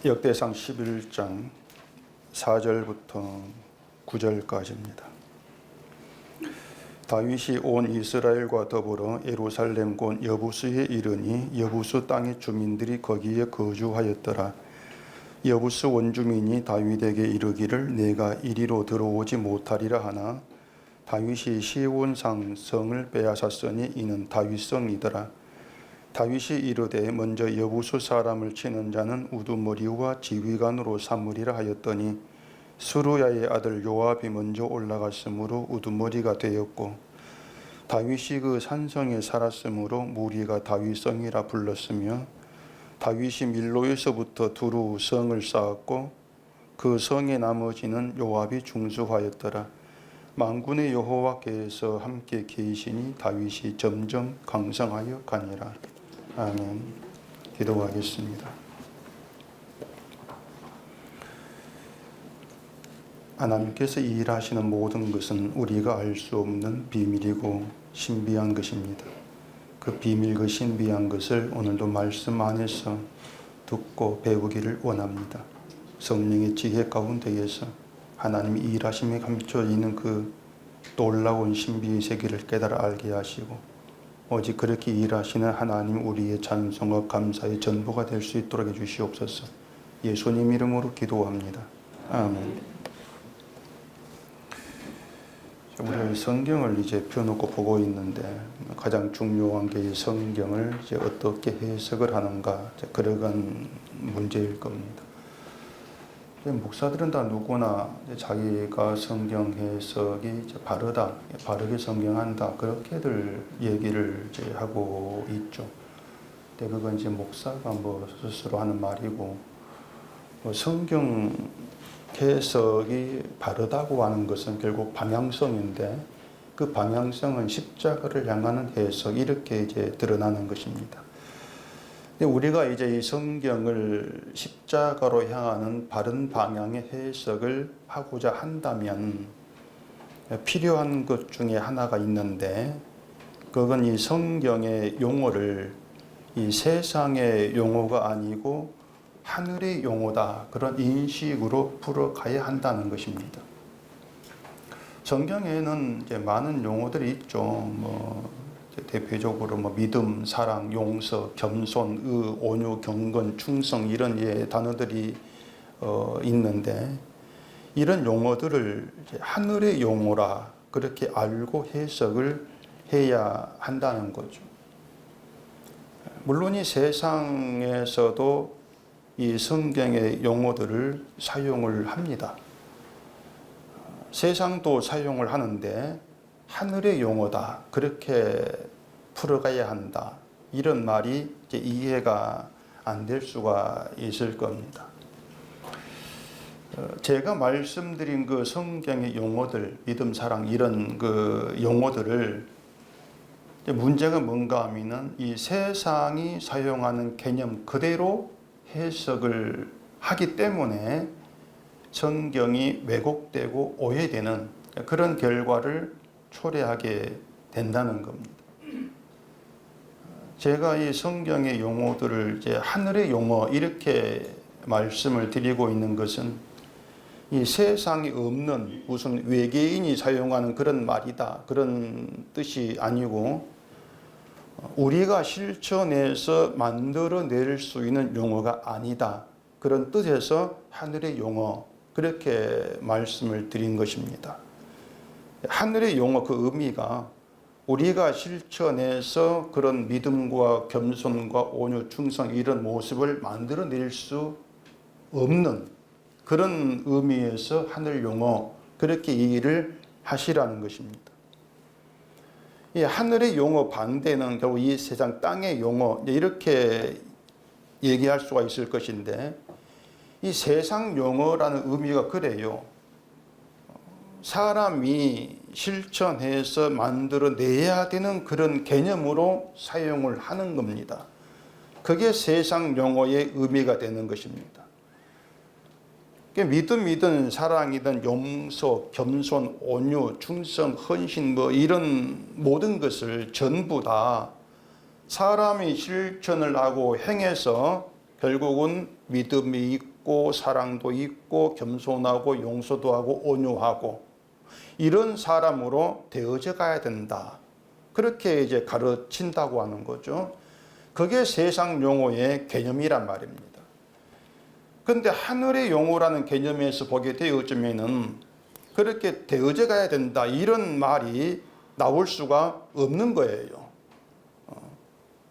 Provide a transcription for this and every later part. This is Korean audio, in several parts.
역대상 11장 4절부터 9절까지입니다. 다윗이 온 이스라엘과 더불어 예루살렘 곧 여부스에 이르니 여부스 땅의 주민들이 거기에 거주하였더라. 여부스 원주민이 다윗에게 이르기를 내가 이리로 들어오지 못하리라 하나 다윗이 시온산 성을 빼앗았으니 이는 다윗성이더라. 다윗이 이르되 먼저 여부수 사람을 치는 자는 우두머리와 지휘관으로 삼으리라 하였더니 스루야의 아들 요압이 먼저 올라갔으므로 우두머리가 되었고 다윗이 그 산성에 살았으므로 무리가 다윗성이라 불렀으며 다윗이 밀로에서부터 두루 성을 쌓았고 그 성의 나머지는 요압이 중수하였더라. 만군의 여호와께서 함께 계시니 다윗이 점점 강성하여 가니라. 아멘. 기도하겠습니다. 하나님께서 일하시는 모든 것은 우리가 알 수 없는 비밀이고 신비한 것입니다. 그 비밀과 신비한 것을 오늘도 말씀 안에서 듣고 배우기를 원합니다. 성령의 지혜 가운데에서 하나님이 일하심에 감춰 있는 그 놀라운 신비의 세계를 깨달아 알게 하시고 오직 그렇게 일하시는 하나님 우리의 찬송과 감사의 전부가 될 수 있도록 해주시옵소서. 예수님 이름으로 기도합니다. 아멘. 우리 성경을 이제 펴놓고 보고 있는데 가장 중요한 게 이 성경을 이제 어떻게 해석을 하는가 그러한 문제일 겁니다. 목사들은 다 누구나 자기가 성경 해석이 이제 바르게 성경한다 그렇게들 얘기를 이제 하고 있죠. 근데 그건 이제 목사가 뭐 스스로 하는 말이고 성경 해석이 바르다고 하는 것은 결국 방향성인데 그 방향성은 십자가를 향하는 해석 이렇게 이제 드러나는 것입니다. 근데 우리가 이제 이 성경을 십자가로 향하는 바른 방향의 해석을 하고자 한다면 필요한 것 중에 하나가 있는데 그건 이 성경의 용어를 이 세상의 용어가 아니고 하늘의 용어다 그런 인식으로 풀어가야 한다는 것입니다. 성경에는 이제 많은 용어들이 있죠. 대표적으로 믿음, 사랑, 용서, 겸손, 의, 온유, 경건, 충성 이런 단어들이 있는데 이런 용어들을 이제 하늘의 용어라 그렇게 알고 해석을 해야 한다는 거죠. 물론 이 세상에서도 이 성경의 용어들을 사용을 합니다. 세상도 사용을 하는데 하늘의 용어다 그렇게 풀어가야 한다 이런 말이 이제 이해가 안 될 수가 있을 겁니다. 제가 말씀드린 그 성경의 용어들 믿음, 사랑 이런 그 용어들을 문제가 뭔가 하면은 이 세상이 사용하는 개념 그대로 해석을 하기 때문에 성경이 왜곡되고 오해되는 그런 결과를 초래하게 된다는 겁니다. 제가 이 성경의 용어들을 이제 하늘의 용어 이렇게 말씀을 드리고 있는 것은 이 세상에 없는 무슨 외계인이 사용하는 그런 말이다 그런 뜻이 아니고 우리가 실천해서 만들어낼 수 있는 용어가 아니다 그런 뜻에서 하늘의 용어 그렇게 말씀을 드린 것입니다. 하늘의 용어 그 의미가 우리가 실천해서 그런 믿음과 겸손과 온유, 충성 이런 모습을 만들어낼 수 없는 그런 의미에서 하늘 용어 그렇게 얘기를 하시라는 것입니다. 이 하늘의 용어 반대는 결국 이 세상 땅의 용어 이렇게 얘기할 수가 있을 것인데 이 세상 용어라는 의미가 그래요. 사람이 실천해서 만들어내야 되는 그런 개념으로 사용을 하는 겁니다. 그게 세상 용어의 의미가 되는 것입니다. 믿음이든 사랑이든 용서, 겸손, 온유, 충성, 헌신 이런 모든 것을 전부 다 사람이 실천을 하고 행해서 결국은 믿음이 있고 사랑도 있고 겸손하고 용서도 하고 온유하고 이런 사람으로 되어져 가야 된다. 그렇게 이제 가르친다고 하는 거죠. 그게 세상 용어의 개념이란 말입니다. 그런데 하늘의 용어라는 개념에서 보게 되어지면은 그렇게 되어져 가야 된다 이런 말이 나올 수가 없는 거예요.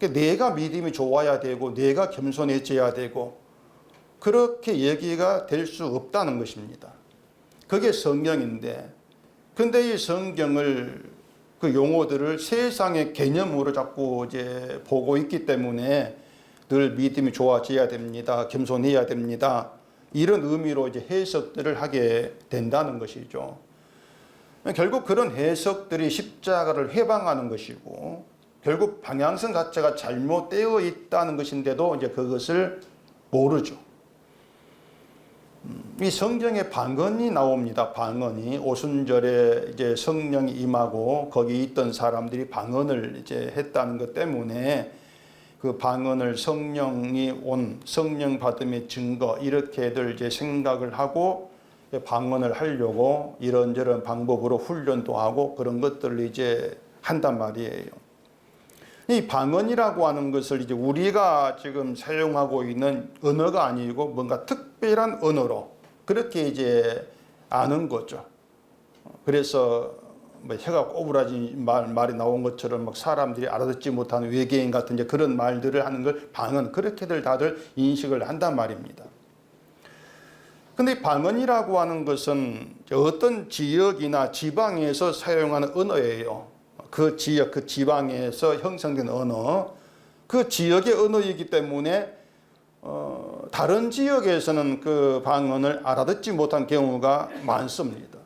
내가 믿음이 좋아야 되고 내가 겸손해져야 되고 그렇게 얘기가 될 수 없다는 것입니다. 그게 성경인데 근데 이 성경을 그 용어들을 세상의 개념으로 자꾸 이제 보고 있기 때문에 늘 믿음이 좋아져야 됩니다. 겸손해야 됩니다. 이런 의미로 이제 해석들을 하게 된다는 것이죠. 결국 그런 해석들이 십자가를 회방하는 것이고 결국 방향성 자체가 잘못되어 있다는 것인데도 이제 그것을 모르죠. 이 성경에 방언이 나옵니다. 방언이 오순절에 이제 성령이 임하고 거기 있던 사람들이 방언을 이제 했다는 것 때문에 그 방언을 성령이 온 성령 받음의 증거 이렇게들 이제 생각을 하고 방언을 하려고 이런저런 방법으로 훈련도 하고 그런 것들을 이제 한단 말이에요. 이 방언이라고 하는 것을 이제 우리가 지금 사용하고 있는 언어가 아니고 뭔가 특별한 언어로 그렇게 이제 아는 거죠. 그래서 뭐 혀가 꼬부라진 말이 나온 것처럼 막 사람들이 알아듣지 못하는 외계인 같은 이제 그런 말들을 하는 걸 방언 그렇게들 다들 인식을 한단 말입니다. 근데 방언이라고 하는 것은 어떤 지역이나 지방에서 사용하는 언어예요. 그 지역, 그 지방에서 형성된 언어, 그 지역의 언어이기 때문에 다른 지역에서는 그 방언을 알아듣지 못한 경우가 많습니다.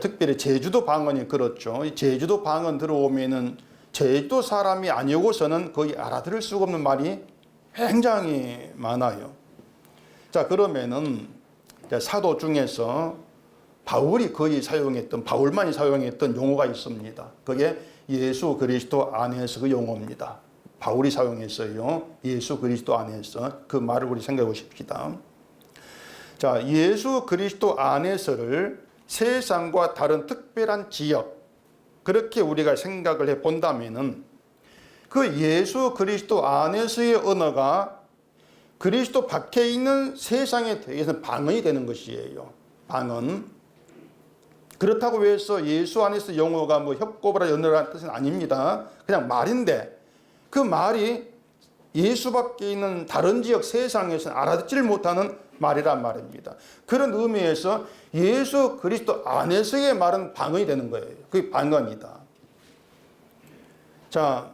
특별히 제주도 방언이 그렇죠. 제주도 방언 들어오면은 제주도 사람이 아니고서는 거의 알아들을 수가 없는 말이 굉장히 많아요. 자, 그러면은 사도 중에서 바울이 거의 사용했던, 바울만이 사용했던 용어가 있습니다. 그게 예수 그리스도 안에서 그 용어입니다. 바울이 사용했어요. 예수 그리스도 안에서. 그 말을 우리 생각해 보십시다. 자, 예수 그리스도 안에서를 세상과 다른 특별한 지역, 그렇게 우리가 생각을 해 본다면은 그 예수 그리스도 안에서의 언어가 그리스도 밖에 있는 세상에 대해서는 방언이 되는 것이에요. 방언. 그렇다고 해서 예수 안에서 영어가 뭐 협곡이라 언어라는 뜻은 아닙니다. 그냥 말인데 그 말이 예수 밖에 있는 다른 지역 세상에서는 알아듣지를 못하는 말이란 말입니다. 그런 의미에서 예수 그리스도 안에서의 말은 방언이 되는 거예요. 그게 방언이다. 자,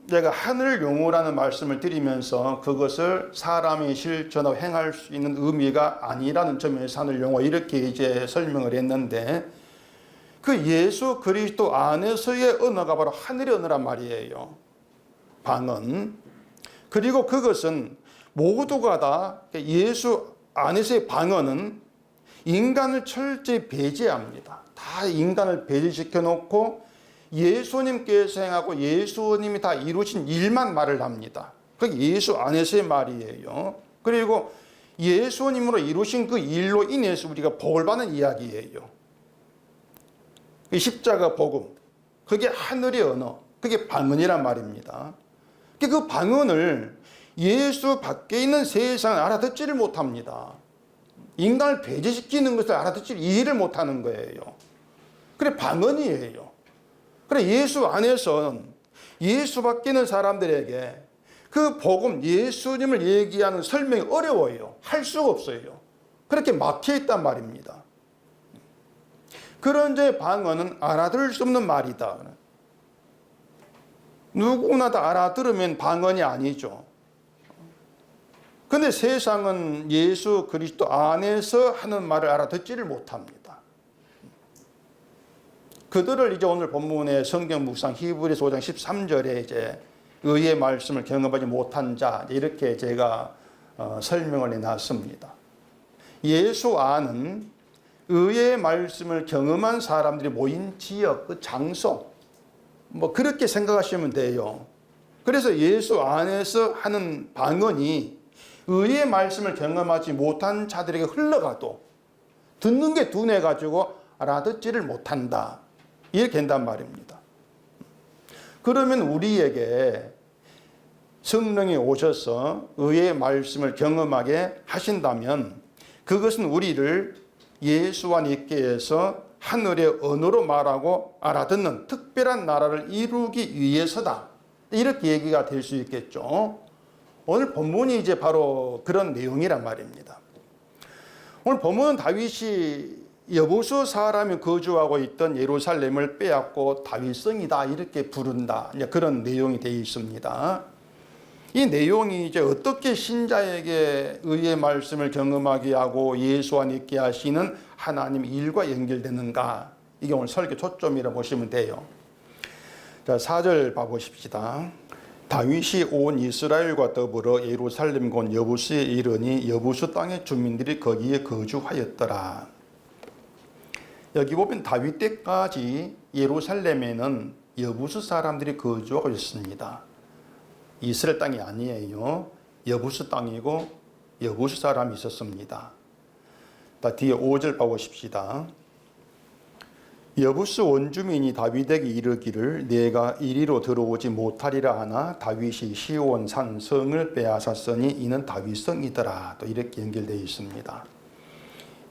제가 하늘 용어라는 말씀을 드리면서 그것을 사람이 실천하고 행할 수 있는 의미가 아니라는 점에서 하늘 용어 이렇게 이제 설명을 했는데 그 예수 그리스도 안에서의 언어가 바로 하늘의 언어란 말이에요. 방언. 그리고 그것은 모두가 다 예수 안에서의 방언은 인간을 철저히 배제합니다. 다 인간을 배제시켜 놓고 예수님께서 행하고 예수님이 다 이루신 일만 말을 합니다. 그게 예수 안에서의 말이에요. 그리고 예수님으로 이루신 그 일로 인해서 우리가 복을 받는 이야기예요. 십자가 복음, 그게 하늘의 언어, 그게 방언이란 말입니다. 그 방언을 예수 밖에 있는 세상은 알아듣지를 못합니다. 인간을 배제시키는 것을 알아듣지 이해를 못하는 거예요. 그래 방언이에요. 그래 예수 안에서는 예수 밖에 있는 사람들에게 그 복음 예수님을 얘기하는 설명이 어려워요. 할 수가 없어요. 그렇게 막혀 있단 말입니다. 그런 제 방언은 알아들을 수 없는 말이다. 누구나 다 알아들으면 방언이 아니죠. 근데 세상은 예수 그리스도 안에서 하는 말을 알아듣지를 못합니다. 그들을 이제 오늘 본문의 성경 묵상 히브리서 5장 13절에 이제 의의 말씀을 경험하지 못한 자 이렇게 제가 설명을 해놨습니다. 예수 안은 의의 말씀을 경험한 사람들이 모인 지역, 그 장소 뭐 그렇게 생각하시면 돼요. 그래서 예수 안에서 하는 방언이 의의 말씀을 경험하지 못한 자들에게 흘러가도 듣는 게 둔해 가지고 알아듣지를 못한다. 이렇게 된단 말입니다. 그러면 우리에게 성령이 오셔서 의의 말씀을 경험하게 하신다면 그것은 우리를 예수와 니께에서 하늘의 언어로 말하고 알아듣는 특별한 나라를 이루기 위해서다. 이렇게 얘기가 될 수 있겠죠. 오늘 본문이 이제 바로 그런 내용이란 말입니다. 오늘 본문은 다윗이 여부수 사람이 거주하고 있던 예루살렘을 빼앗고 다윗성이다 이렇게 부른다. 그런 내용이 되어 있습니다. 이 내용이 이제 어떻게 신자에게 의의 말씀을 경험하게 하고 예수와 믿게 하시는 하나님 일과 연결되는가? 이게 오늘 설교 초점이라 보시면 돼요. 자, 4절 봐보십시다. 다윗이 온 이스라엘과 더불어 예루살렘 곧 여부수에 이르니 여부수 땅의 주민들이 거기에 거주하였더라. 여기 보면 다윗 때까지 예루살렘에는 여부수 사람들이 거주하고 있습니다. 이스라엘 땅이 아니에요. 여부수 땅이고 여부수 사람이 있었습니다. 뒤에 5절 봐보십시다. 여부수 원주민이 다윗에게 이르기를 내가 이리로 들어오지 못하리라 하나 다윗이 시온 산 성을 빼앗았으니 이는 다윗성이더라. 또 이렇게 연결되어 있습니다.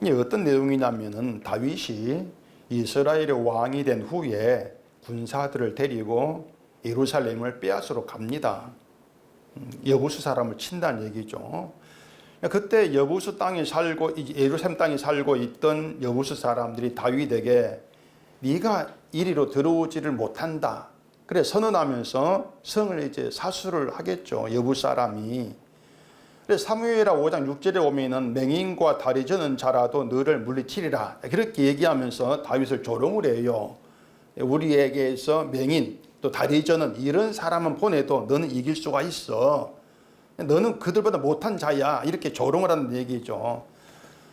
이게 어떤 내용이냐면은 다윗이 이스라엘의 왕이 된 후에 군사들을 데리고 예루살렘을 빼앗으러 갑니다. 여부수 사람을 친다는 얘기죠. 그때 여부수 땅에 살고 예루살렘 땅에 살고 있던 여부수 사람들이 다윗에게 네가 이리로 들어오지를 못한다. 그래 선언하면서 성을 이제 사수를 하겠죠. 여부수 사람이. 그래서 사무엘하 5장 6절에 보면은 맹인과 다리 저는 자라도 너를 물리치리라. 그렇게 얘기하면서 다윗을 조롱을 해요. 우리에게서 맹인 또 다리 저는 이런 사람은 보내도 너는 이길 수가 있어. 너는 그들보다 못한 자야. 이렇게 조롱을 하는 얘기죠.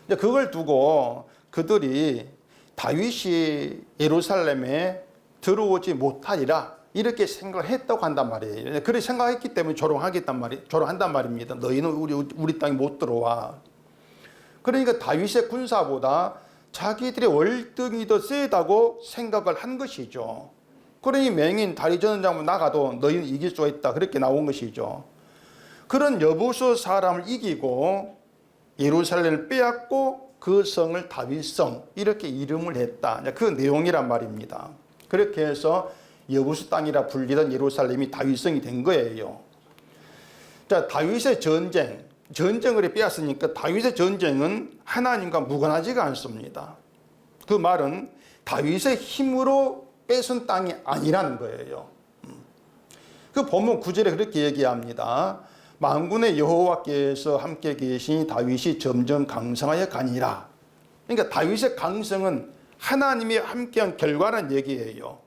그걸 두고 그들이 다윗이 예루살렘에 들어오지 못하리라 이렇게 생각을 했다고 한단 말이에요. 그렇게 생각했기 때문에 조롱한단 말입니다. 너희는 우리 땅에 못 들어와. 그러니까 다윗의 군사보다 자기들의 월등히 더 세다고 생각을 한 것이죠. 그러니 맹인 다리 저는 자만 나가도 너희는 이길 수 있다. 그렇게 나온 것이죠. 그런 여부수 사람을 이기고 예루살렘을 빼앗고 그 성을 다윗성 이렇게 이름을 했다. 그 내용이란 말입니다. 그렇게 해서 여부수 땅이라 불리던 예루살렘이 다윗성이 된 거예요. 자, 다윗의 전쟁을 빼앗으니까 다윗의 전쟁은 하나님과 무관하지가 않습니다. 그 말은 다윗의 힘으로 뺏은 땅이 아니라는 거예요. 그 본문 9절에 그렇게 얘기합니다. 만군의 여호와께서 함께 계시니 다윗이 점점 강성하여 가니라. 그러니까 다윗의 강성은 하나님이 함께한 결과라는 얘기예요.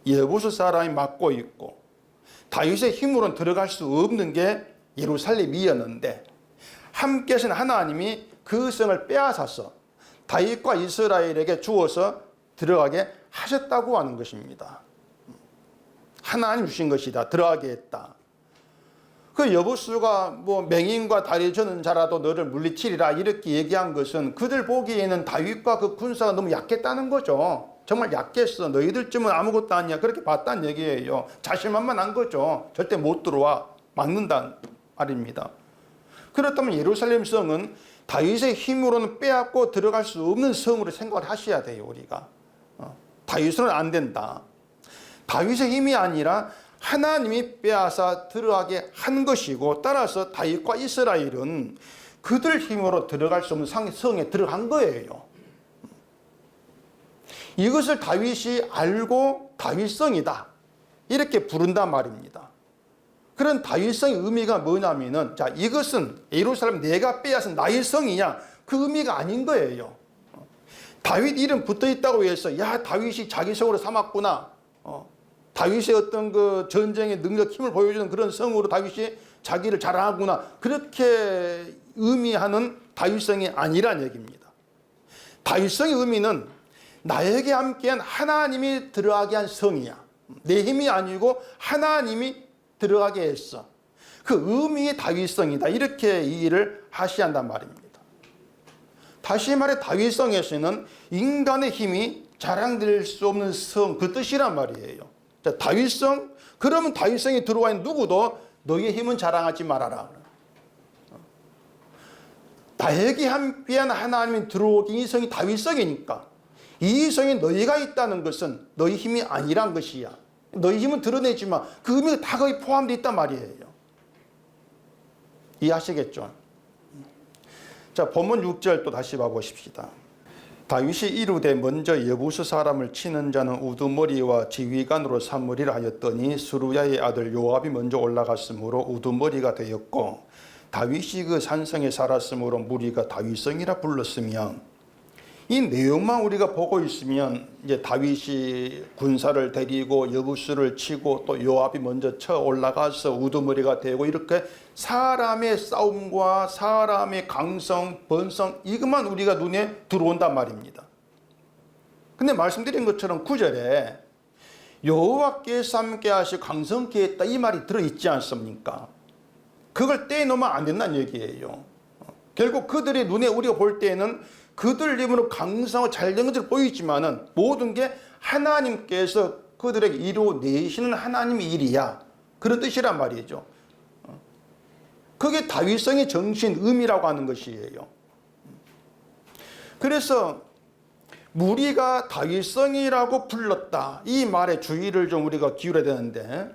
여부수 사람이 막고 있고 다윗의 힘으로는 들어갈 수 없는 게 예루살렘이었는데 함께 하신 하나님이 그 성을 빼앗아서 다윗과 이스라엘에게 주어서 들어가게 하셨다고 하는 것입니다. 하나님 주신 것이다. 들어가게 했다. 그 여부수가 뭐 맹인과 다리 저는 자라도 너를 물리치리라 이렇게 얘기한 것은 그들 보기에는 다윗과 그 군사가 너무 약했다는 거죠. 정말 약했어. 너희들쯤은 아무것도 아니야. 그렇게 봤다는 얘기예요. 자신만만한 거죠. 절대 못 들어와. 막는다는 말입니다. 그렇다면 예루살렘 성은 다윗의 힘으로는 빼앗고 들어갈 수 없는 성으로 생각을 하셔야 돼요. 우리가. 다윗은 안 된다. 다윗의 힘이 아니라 하나님이 빼앗아 들어가게 한 것이고 따라서 다윗과 이스라엘은 그들 힘으로 들어갈 수 없는 성에 들어간 거예요. 이것을 다윗이 알고 다윗성이다 이렇게 부른단 말입니다. 그런 다윗성의 의미가 뭐냐면은 자 이것은 예루살렘 내가 빼앗은 나의 성이냐 그 의미가 아닌 거예요. 다윗 이름 붙어 있다고 해서 야 다윗이 자기 성으로 삼았구나. 다윗의 어떤 그 전쟁의 능력 힘을 보여주는 그런 성으로 다윗이 자기를 자랑하구나. 그렇게 의미하는 다윗성이 아니란 얘기입니다. 다윗성의 의미는 나에게 함께한 하나님이 들어가게 한 성이야. 내 힘이 아니고 하나님이 들어가게 했어. 그 의미의 다윗성이다. 이렇게 이해를 하셔야 한단 말입니다. 다시 말해 다윗성에서는 인간의 힘이 자랑될 수 없는 성, 그 뜻이란 말이에요. 자, 다윗성, 그러면 다윗성에 들어와 있는 누구도 너희의 힘은 자랑하지 말아라. 나에게 함께한 하나님이 들어오긴 이 성이 다윗성이니까 이 성에 너희가 있다는 것은 너희 힘이 아니란 것이야. 너희 힘은 드러내지만 그 의미가 다 거의 포함되어 있단 말이에요. 이해하시겠죠? 자, 본문 6절 또 다시 봐보십시다. 다윗이 이르되 먼저 여부스 사람을 치는 자는 우두머리와 지휘관으로 삼으리라 하였더니 스루야의 아들 요압이 먼저 올라갔으므로 우두머리가 되었고 다윗이 그 산성에 살았으므로 무리가 다윗성이라 불렀으며, 이 내용만 우리가 보고 있으면 이제 다윗이 군사를 데리고 여부스를 치고 또 요압이 먼저 쳐 올라가서 우두머리가 되고 이렇게 사람의 싸움과 사람의 강성, 번성 이것만 우리가 눈에 들어온단 말입니다. 근데 말씀드린 것처럼 9절에 여호와께서 함께 하시고 강성케 했다 이 말이 들어있지 않습니까? 그걸 떼놓으면 안 된다는 얘기예요. 결국 그들의 눈에 우리가 볼 때에는 그들 힘으로 강성하고 잘된 것을 보이지만은 모든 게 하나님께서 그들에게 이루어내시는 하나님의 일이야. 그런 뜻이란 말이죠. 그게 다윗성의 정신, 의미라고 하는 것이에요. 그래서 무리가 다윗성이라고 불렀다. 이 말에 주의를 좀 우리가 기울여야 되는데,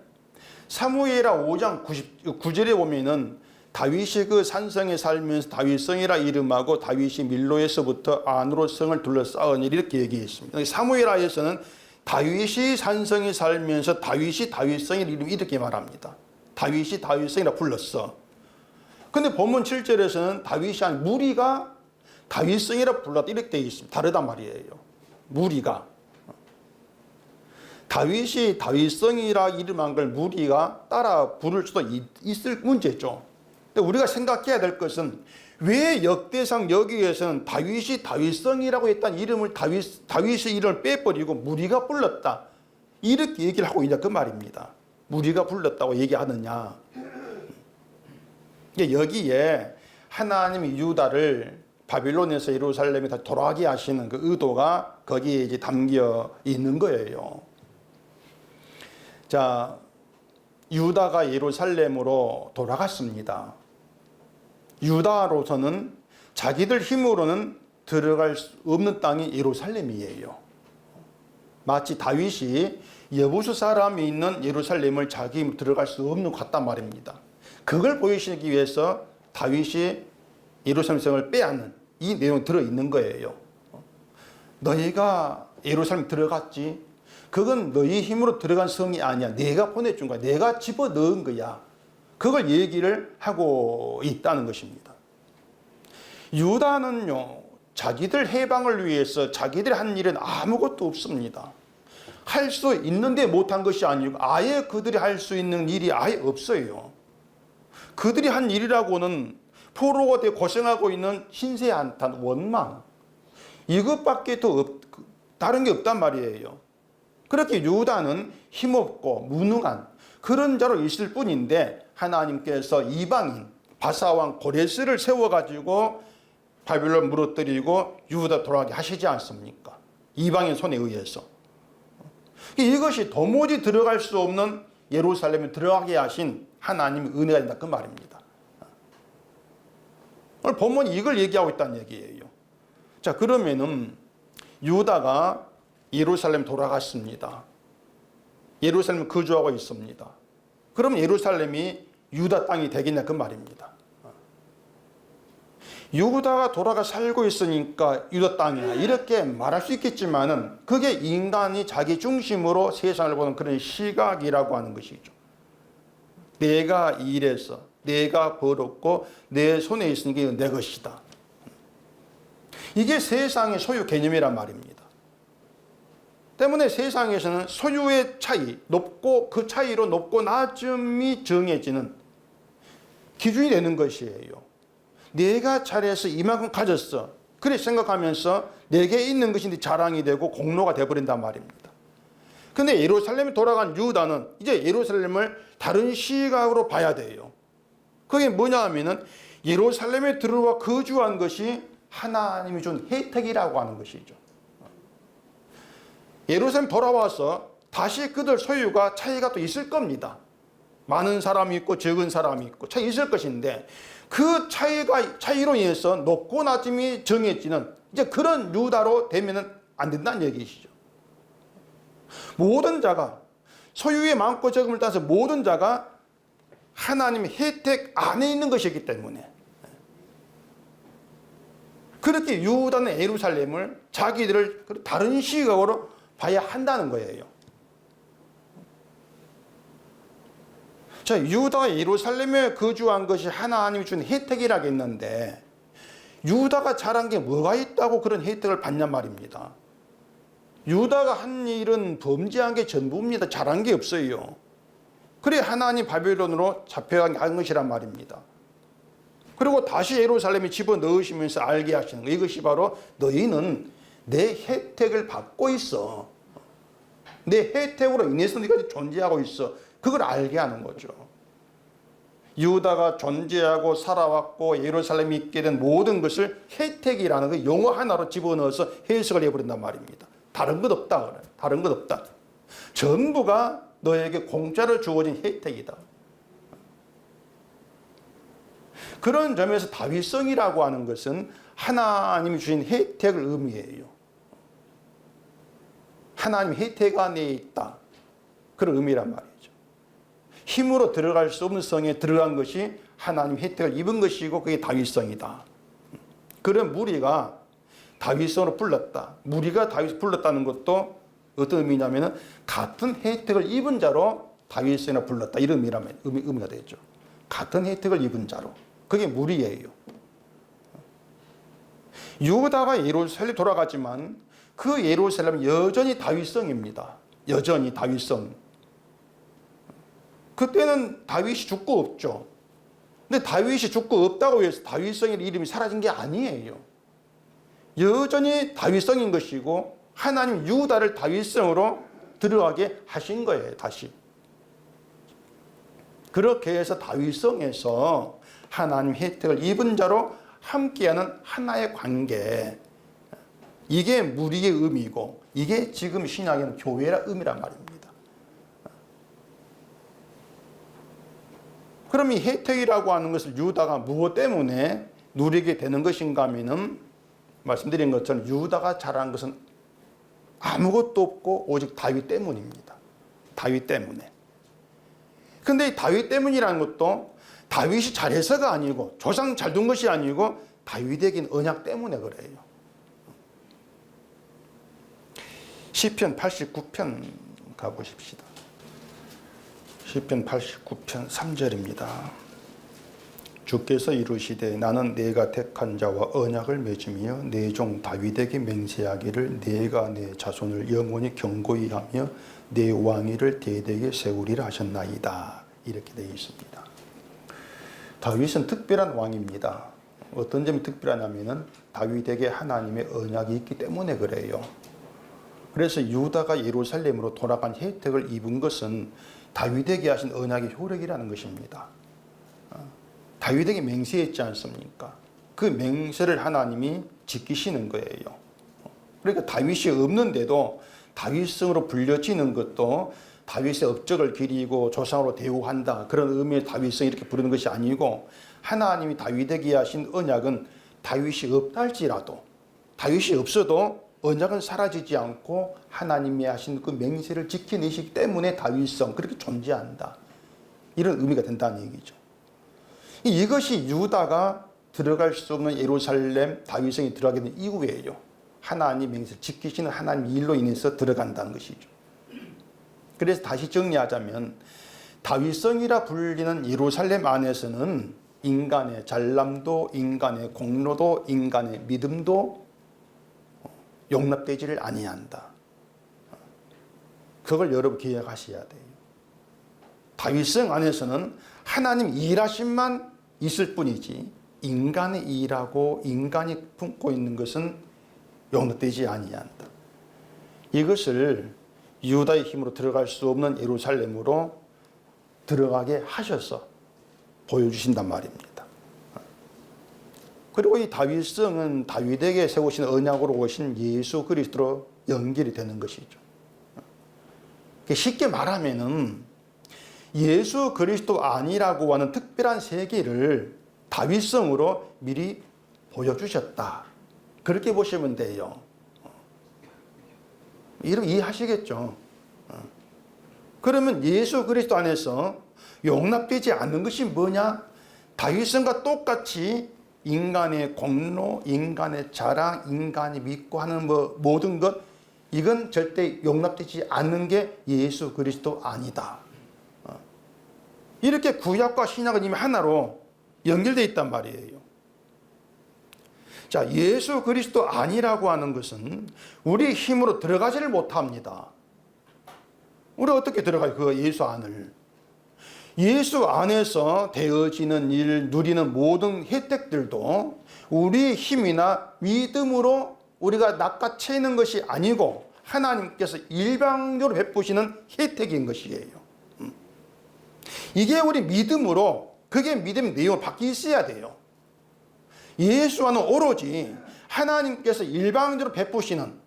사무엘하 5장 9절에 보면은 다윗이 그 산성에 살면서 다윗성이라 이름하고 다윗이 밀로에서부터 안으로 성을 둘러싸으니 이렇게 얘기했습니다. 사무엘하에서는 다윗이 산성에 살면서 다윗이 다윗성이라 이렇게 말합니다. 다윗이 다윗성이라 불렀어. 근데 본문 7절에서는 다윗이 아닌 무리가 다윗성이라 불렀다 이렇게 되어 있습니다. 다르단 말이에요. 무리가. 다윗이 다윗성이라 이름한 걸 무리가 따라 부를 수도 있을 문제죠. 근데 우리가 생각해야 될 것은 왜 역대상 여기에서는 다윗이 다윗성이라고 했던 이름을 다윗의 이름을 빼버리고 무리가 불렀다 이렇게 얘기를 하고 있냐 그 말입니다. 무리가 불렀다고 얘기하느냐. 여기에 하나님이 유다를 바빌론에서 예루살렘에 다 돌아가게 하시는 그 의도가 거기에 이제 담겨 있는 거예요. 자, 유다가 예루살렘으로 돌아갔습니다. 유다로서는 자기들 힘으로는 들어갈 수 없는 땅이 예루살렘이에요. 마치 다윗이 여부수 사람이 있는 예루살렘을 자기 힘으로 들어갈 수 없는 것 같단 말입니다. 그걸 보이시기 위해서 다윗이 예루살렘 성을 빼앗는 이 내용이 들어있는 거예요. 너희가 예루살렘 들어갔지? 그건 너희 힘으로 들어간 성이 아니야. 내가 보내준 거야. 내가 집어넣은 거야. 그걸 얘기를 하고 있다는 것입니다. 유다는요, 자기들 해방을 위해서 자기들이 한 일은 아무것도 없습니다. 할 수 있는데 못한 것이 아니고 아예 그들이 할 수 있는 일이 아예 없어요. 그들이 한 일이라고는 포로가 되어 고생하고 있는 신세 한탄, 원망 이것밖에 더 다른 게 없단 말이에요. 그렇게 유다는 힘없고 무능한 그런 자로 있을 뿐인데 하나님께서 이방인 바사왕 고레스를 세워가지고 바빌론 무너뜨리고 유다 돌아가게 하시지 않습니까? 이방인 손에 의해서. 이것이 도무지 들어갈 수 없는 예루살렘에 들어가게 하신 하나님의 은혜가 된다 그 말입니다. 오늘 본문이 이걸 얘기하고 있다는 얘기예요. 자, 그러면은 유다가 예루살렘 돌아갔습니다. 예루살렘 거주하고 있습니다. 그럼 예루살렘이 유다 땅이 되겠냐 그 말입니다. 유다가 돌아가 살고 있으니까 유다 땅이야 이렇게 말할 수 있겠지만은 그게 인간이 자기 중심으로 세상을 보는 그런 시각이라고 하는 것이죠. 내가 일해서 내가 벌었고 내 손에 있으니까 이건 내 것이다. 이게 세상의 소유 개념이란 말입니다. 때문에 세상에서는 소유의 차이, 높고 그 차이로 높고 낮음이 정해지는 기준이 되는 것이에요. 내가 잘해서 이만큼 가졌어. 그래 생각하면서 내게 있는 것이 자랑이 되고 공로가 되어버린단 말입니다. 근데 예루살렘에 돌아간 유다는 이제 예루살렘을 다른 시각으로 봐야 돼요. 그게 뭐냐 하면은 예루살렘에 들어와 거주한 것이 하나님이 준 혜택이라고 하는 것이죠. 예루살렘 돌아와서 다시 그들 소유가 차이가 또 있을 겁니다. 많은 사람이 있고 적은 사람이 있고 차이 있을 것인데 그 차이로 인해서 높고 낮음이 정해지는 이제 그런 유다로 되면은 안 된다는 얘기시죠. 모든 자가 소유의 많고 적음을 따서 모든 자가 하나님의 혜택 안에 있는 것이기 때문에 그렇게 유다는 예루살렘을 자기들을 다른 시각으로 봐야 한다는 거예요. 자, 유다가 예루살렘에 거주한 것이 하나님이 준 혜택이라겠는데 유다가 잘한 게 뭐가 있다고 그런 혜택을 받냔 말입니다. 유다가 한 일은 범죄한 게 전부입니다. 잘한 게 없어요. 그래 하나님 바벨론으로 잡혀간 것이란 말입니다. 그리고 다시 예루살렘에 집어넣으시면서 알게 하시는 거, 이것이 바로 너희는 내 혜택을 받고 있어. 내 혜택으로 인해서 네가 존재하고 있어. 그걸 알게 하는 거죠. 유다가 존재하고 살아왔고 예루살렘에 있게 된 모든 것을 혜택이라는 그 용어 하나로 집어넣어서 해석을 해버린단 말입니다. 다른 것 없다. 그래. 다른 것 없다. 전부가 너에게 공짜로 주어진 혜택이다. 그런 점에서 다윗성이라고 하는 것은 하나님이 주신 혜택을 의미해요. 하나님 혜택 안에 있다. 그런 의미란 말이죠. 힘으로 들어갈 수 없는 성에 들어간 것이 하나님 혜택을 입은 것이고 그게 다윗성이다. 그런 무리가 다윗성으로 불렀다. 무리가 다윗을 불렀다는 것도 어떤 의미냐면 같은 혜택을 입은 자로 다윗성이라 불렀다. 이런 의미가 되죠. 같은 혜택을 입은 자로. 그게 무리예요. 유다가 예루살렘에 돌아가지만 그 예루살렘은 여전히 다윗성입니다. 여전히 다윗성. 그때는 다윗이 죽고 없죠. 근데 다윗이 죽고 없다고 해서 다윗성의 이름이 사라진 게 아니에요. 여전히 다윗성인 것이고 하나님 유다를 다윗성으로 들어가게 하신 거예요. 다시. 그렇게 해서 다윗성에서 하나님 혜택을 입은 자로 함께하는 하나의 관계. 이게 무리의 의미고 이게 지금 신약에는 교회의 의미란 말입니다. 그럼 이 혜택이라고 하는 것을 유다가 무엇 때문에 누리게 되는 것인가 하면은 말씀드린 것처럼 유다가 잘한 것은 아무것도 없고 오직 다윗 때문입니다. 다윗 때문에. 근데 이 다윗 때문이라는 것도 다윗이 잘해서가 아니고 조상 잘 둔 것이 아니고 다윗에게는 언약 때문에 그래요. 시편 89편 가보십시다. 시편 89편 3절입니다. 주께서 이루시되 나는 내가 택한 자와 언약을 맺으며 내 종 다윗에게 맹세하기를 내가 내 자손을 영원히 경고히 하며 내 왕위를 대대에 세우리라 하셨나이다. 이렇게 되어 있습니다. 다윗은 특별한 왕입니다. 어떤 점이 특별하냐면 다윗에게 하나님의 언약이 있기 때문에 그래요. 그래서 유다가 예루살렘으로 돌아간 혜택을 입은 것은 다윗에게 하신 언약의 효력이라는 것입니다. 다윗에게 맹세했지 않습니까? 그 맹세를 하나님이 지키시는 거예요. 그러니까 다윗이 없는데도 다윗성으로 불려지는 것도 다윗의 업적을 기리고 조상으로 대우한다. 그런 의미의 다윗성 이렇게 부르는 것이 아니고 하나님이 다윗에게 하신 언약은 다윗이 없다 할지라도 다윗이 없어도 언약은 사라지지 않고 하나님이 하신 그 맹세를 지켜내시기 때문에 다윗성 그렇게 존재한다. 이런 의미가 된다는 얘기죠. 이것이 유다가 들어갈 수 없는 예루살렘 다윗성이 들어가게 된 이유예요. 하나님 맹세를 지키시는 하나님 일로 인해서 들어간다는 것이죠. 그래서 다시 정리하자면 다윗성이라 불리는 예루살렘 안에서는 인간의 잘남도, 인간의 공로도, 인간의 믿음도 용납되지를 아니한다. 그걸 여러분 기억하셔야 돼요. 다윗성 안에서는 하나님 일하심만 있을 뿐이지 인간의 일하고 인간이 품고 있는 것은 용납되지 아니한다. 이것을 유다의 힘으로 들어갈 수 없는 예루살렘으로 들어가게 하셔서 보여주신단 말입니다. 그리고 이 다윗성은 다윗에게 세우신 언약으로 오신 예수 그리스도로 연결이 되는 것이죠. 쉽게 말하면은 예수 그리스도 아니라고 하는 특별한 세계를 다윗성으로 미리 보여주셨다. 그렇게 보시면 돼요. 이렇게 이해하시겠죠? 그러면 예수 그리스도 안에서 용납되지 않는 것이 뭐냐? 다윗성과 똑같이 인간의 공로, 인간의 자랑, 인간이 믿고 하는 모든 것, 이건 절대 용납되지 않는 게 예수 그리스도 아니다. 이렇게 구약과 신약은 이미 하나로 연결되어 있단 말이에요. 자, 예수 그리스도 아니라고 하는 것은 우리 힘으로 들어가지를 못합니다. 우리 어떻게 들어가요? 그 예수 안을. 예수 안에서 되어지는 일, 누리는 모든 혜택들도 우리의 힘이나 믿음으로 우리가 낚아채는 것이 아니고 하나님께서 일방적으로 베푸시는 혜택인 것이에요. 이게 우리 믿음으로, 그게 믿음의 내용으로 바뀌어 있어야 돼요. 예수 안은 오로지 하나님께서 일방적으로 베푸시는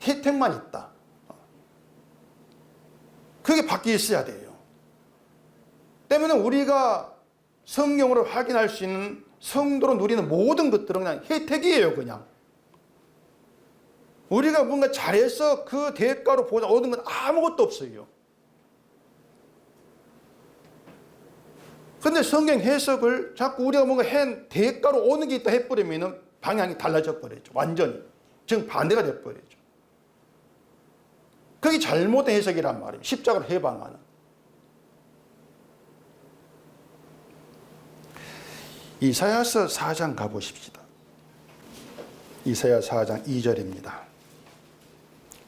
혜택만 있다. 그게 바뀌어 있어야 돼요. 때문에 우리가 성경으로 확인할 수 있는 성도로 누리는 모든 것들은 그냥 혜택이에요, 그냥. 우리가 뭔가 잘해서 그 대가로 얻은 건 아무것도 없어요. 근데 성경 해석을 자꾸 우리가 뭔가 대가로 오는 게 있다 해버리면 방향이 달라져 버리죠. 완전히. 지금 반대가 돼버리죠. 그게 잘못된 해석이란 말이에요. 십자가를 해방하는. 이사야서 4장 가보십시다. 이사야 4장 2절입니다.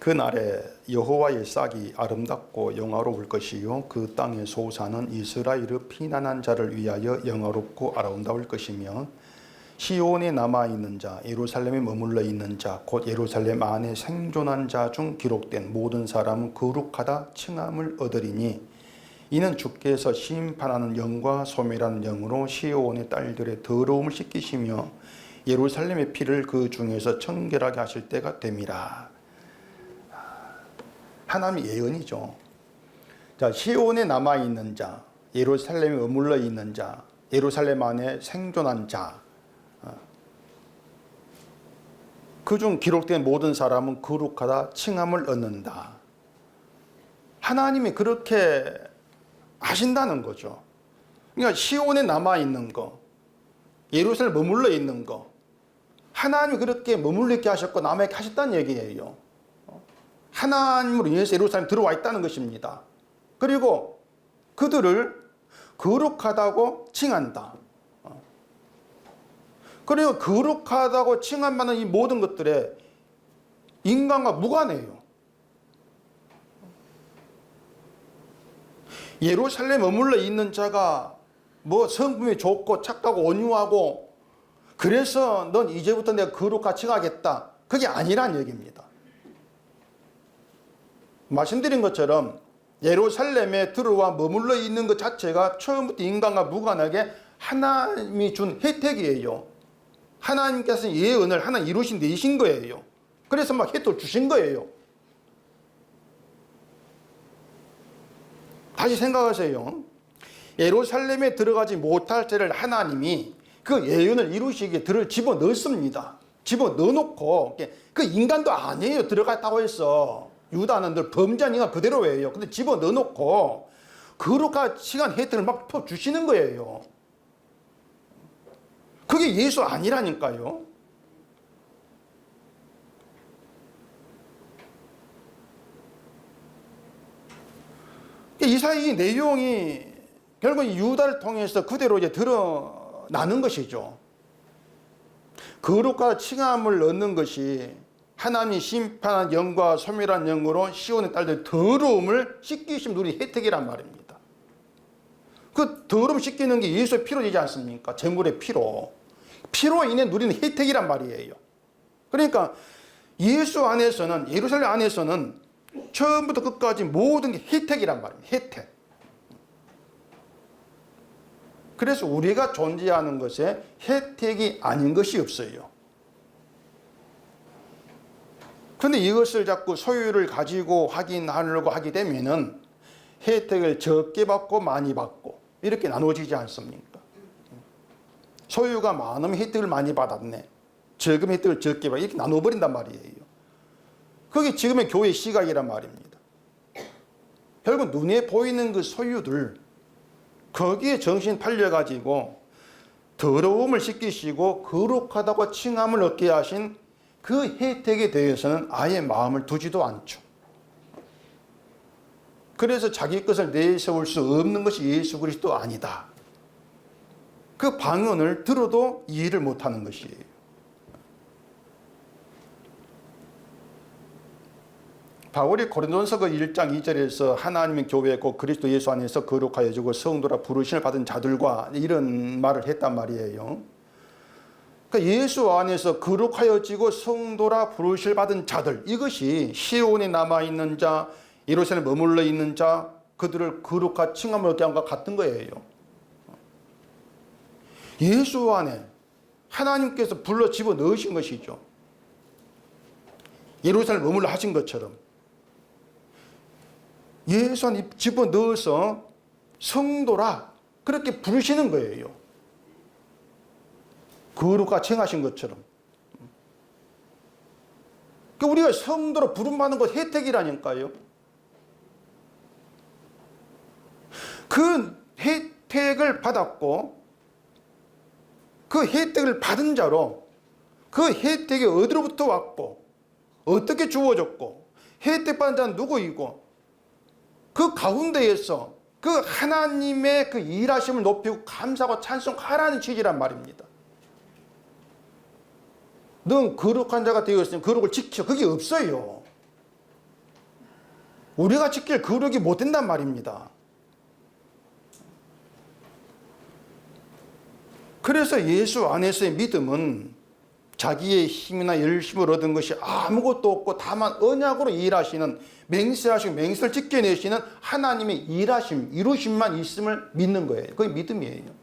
그날에 여호와의 싹이 아름답고 영화로울 것이요 그 땅의 소사는 이스라엘의 피난한 자를 위하여 영화롭고 아름다울 것이며 시온에 남아있는 자, 예루살렘에 머물러 있는 자, 곧 예루살렘 안에 생존한 자 중 기록된 모든 사람은 거룩하다 칭함을 얻으리니 이는 주께서 심판하는 영과 소멸하는 영으로 시온의 딸들의 더러움을 씻기시며 예루살렘의 피를 그 중에서 청결하게 하실 때가 됨이라. 하나님의 예언이죠. 자, 시온에 남아있는 자, 예루살렘에 머물러 있는 자, 예루살렘 안에 생존한 자, 그중 기록된 모든 사람은 거룩하다 칭함을 얻는다. 하나님이 그렇게 하신다는 거죠. 그러니까 시온에 남아있는 거, 예루살렘에 머물러 있는 거, 하나님이 그렇게 머물러 있게 하셨고 남아있게 하셨다는 얘기예요. 하나님으로 인해서 예루살렘에 들어와 있다는 것입니다. 그리고 그들을 거룩하다고 칭한다. 그리고 거룩하다고 칭함받는 이 모든 것들에 인간과 무관해요. 예루살렘에 머물러 있는 자가 뭐 성품이 좋고 착하고 온유하고 그래서 넌 이제부터 내가 거룩하게 칭하겠다. 그게 아니란 얘기입니다. 말씀드린 것처럼 예루살렘에 들어와 머물러 있는 것 자체가 처음부터 인간과 무관하게 하나님이 준 혜택이에요. 하나님께서 예언을 하나 이루신 내신 거예요. 그래서 막 혜택을 주신 거예요. 다시 생각하세요. 예루살렘에 들어가지 못할 때를 하나님이 그 예언을 이루시기에 들을 집어넣습니다. 집어넣어놓고 그 인간도 아니에요. 들어갔다고 해서. 유다는 늘 범죄한 인간 그대로예요. 근데 집어넣어놓고 거룩한 시간 혜택을 막 주시는 거예요. 그게 예수 아니라니까요. 이 내용이 결국 유다를 통해서 그대로 이제 드러나는 것이죠. 거룩과 칭함을 얻는 것이 하나님이 심판한 영과 소멸한 영으로 시온의 딸들 더러움을 씻기심 누린 혜택이란 말입니다. 그 더러움 씻기는 게 예수의 피로 되지 않습니까? 제물의 피로. 피로 인해 누리는 혜택이란 말이에요. 그러니까 예수 안에서는, 예루살렘 안에서는 처음부터 끝까지 모든 게 혜택이란 말입니다. 혜택. 그래서 우리가 존재하는 것에 혜택이 아닌 것이 없어요. 근데 이것을 자꾸 소유를 가지고 확인하려고 하게 되면은 혜택을 적게 받고 많이 받고 이렇게 나눠지지 않습니까? 소유가 많으면 혜택을 많이 받았네. 적으면 혜택을 적게 받아. 이렇게 나눠버린단 말이에요. 그게 지금의 교회의 시각이란 말입니다. 결국 눈에 보이는 그 소유들, 거기에 정신 팔려가지고 더러움을 씻기시고 거룩하다고 칭함을 얻게 하신 그 혜택에 대해서는 아예 마음을 두지도 않죠. 그래서 자기 것을 내세울 수 없는 것이 예수 그리스도 아니다. 그 방언을 들어도 이해를 못하는 것이에요. 바울이 고린도전서 1장 2절에서 하나님의 교회 곧 그리스도 예수 안에서 거룩하여지고 성도라 부르심을 받은 자들과 이런 말을 했단 말이에요. 그러니까 예수 안에서 거룩하여지고 성도라 부르심을 받은 자들, 이것이 시온에 남아있는 자, 예루살렘에 머물러 있는 자, 그들을 거룩한 칭함을 얻게 한 것과 같은 거예요. 예수 안에 하나님께서 불러 집어넣으신 것이죠. 예루살렘에 머물러 하신 것처럼 예수 안에 집어넣어서 성도라 그렇게 부르시는 거예요. 거룩하 칭하신 것처럼. 그러니까 우리가 성도로 부름받는 것 혜택이라니까요. 그 혜택을 받았고 그 혜택을 받은 자로 그 혜택이 어디로부터 왔고 어떻게 주어졌고 혜택 받은 자는 누구이고 그 가운데에서 그 하나님의 그 일하심을 높이고 감사하고 찬송하라는 취지란 말입니다. 넌 거룩한 자가 되었으니 거룩을 지켜. 그게 없어요. 우리가 지킬 거룩이 못 된단 말입니다. 그래서 예수 안에서의 믿음은 자기의 힘이나 열심을 얻은 것이 아무것도 없고 다만 언약으로 일하시는 맹세하시고 맹세를 지켜내시는 하나님의 일하심, 이루심만 있음을 믿는 거예요. 그게 믿음이에요.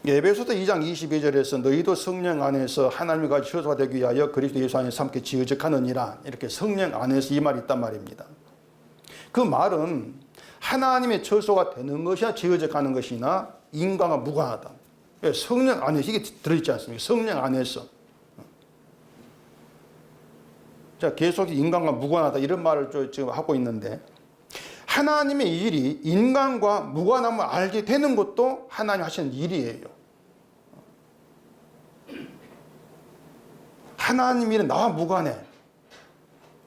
에베소서 2장 22절에서 너희도 성령 안에서 하나님과 같이 처소가 되기 위하여 그리스도 예수 안에서 함께 지어져가느니라, 이렇게 성령 안에서 이 말이 있단 말입니다. 그 말은 하나님의 처소가 되는 것이나 지어져가는 것이나 인간과 무관하다. 성령 안에서 이게 들어있지 않습니까? 성령 안에서. 자, 계속 인간과 무관하다 이런 말을 지금 하고 있는데, 하나님의 일이 인간과 무관함을 알게 되는 것도 하나님 하시는 일이에요. 하나님 일은 나와 무관해.